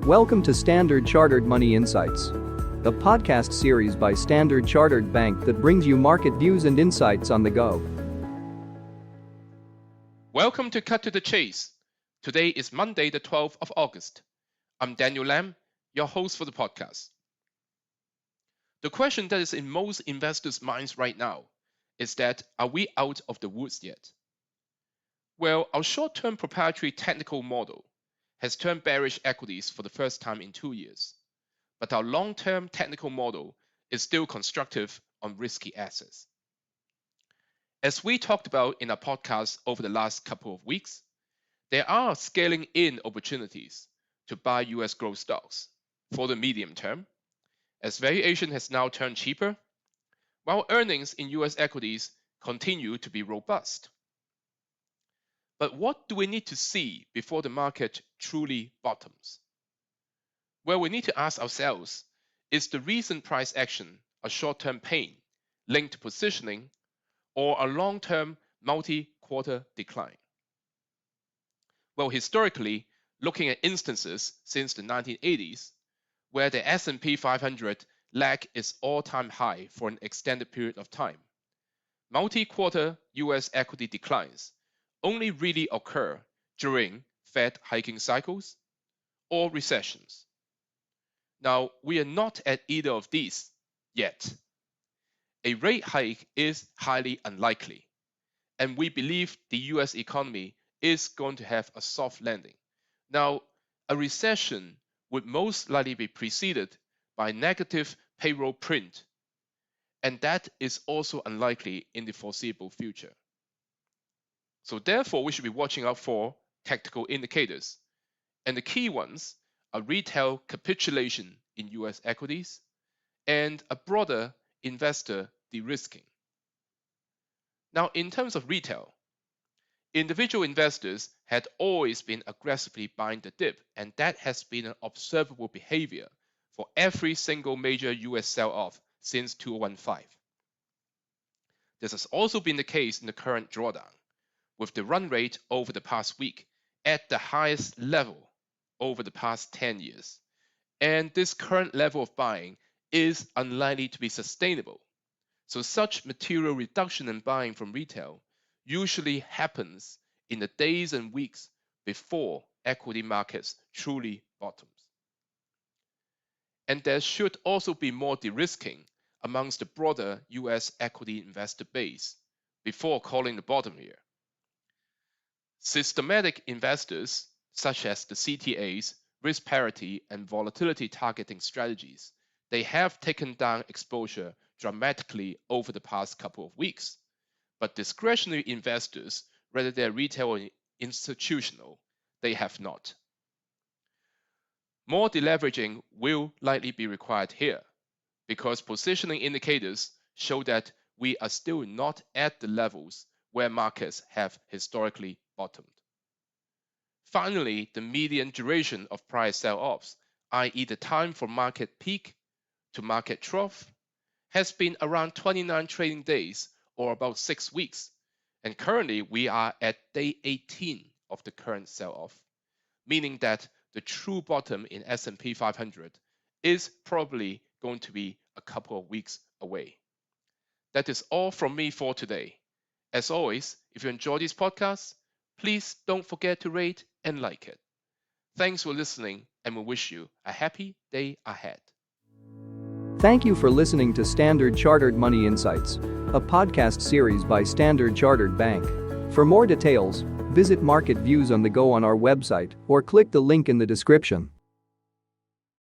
Welcome to Standard Chartered Money Insights, a podcast series by Standard Chartered Bank that brings you market views and insights on the go. Welcome to Cut to the Chase. Today is Monday, the 12th of August. I'm Daniel Lam, your host for the podcast. The question that is in most investors' minds right now is that, are we out of the woods yet? Well, our short-term proprietary technical model has turned bearish equities for the first time in 2 years, but our long-term technical model is still constructive on risky assets. As we talked about in our podcast over the last couple of weeks, there are scaling in opportunities to buy US growth stocks for the medium term, as valuation has now turned cheaper, while earnings in US equities continue to be robust. But what do we need to see before the market truly bottoms? Well, we need to ask ourselves, is the recent price action a short-term pain linked to positioning or a long-term multi-quarter decline? Well, historically, looking at instances since the 1980s, where the S&P 500 lagged its all-time high for an extended period of time, multi-quarter US equity declines only really occur during Fed hiking cycles or recessions. Now, we are not at either of these yet. A rate hike is highly unlikely, and we believe the US economy is going to have a soft landing. Now, a recession would most likely be preceded by negative payroll print, and that is also unlikely in the foreseeable future. So therefore, we should be watching out for tactical indicators, and the key ones are retail capitulation in US equities and a broader investor de-risking. Now, in terms of retail, individual investors had always been aggressively buying the dip, and that has been an observable behavior for every single major US sell-off since 2015. This has also been the case in the current drawdown, with the run rate over the past week at the highest level over the past 10 years. And this current level of buying is unlikely to be sustainable. So such material reduction in buying from retail usually happens in the days and weeks before equity markets truly bottoms. And there should also be more de-risking amongst the broader US equity investor base before calling the bottom here. Systematic investors, such as the CTAs, risk parity, and volatility targeting strategies, they have taken down exposure dramatically over the past couple of weeks. But discretionary investors, whether they're retail or institutional, they have not. More deleveraging will likely be required here, because positioning indicators show that we are still not at the levels where markets have historically bottomed. Finally, the median duration of price sell-offs, i.e. the time from market peak to market trough, has been around 29 trading days, or about 6 weeks, and currently we are at day 18 of the current sell-off, meaning that the true bottom in S&P 500 is probably going to be a couple of weeks away. That is all from me for today. As always, if you enjoy these podcasts, please don't forget to rate and like it. Thanks for listening, and we wish you a happy day ahead. Thank you for listening to Standard Chartered Money Insights, a podcast series by Standard Chartered Bank. For more details, visit Market Views on the Go on our website or click the link in the description.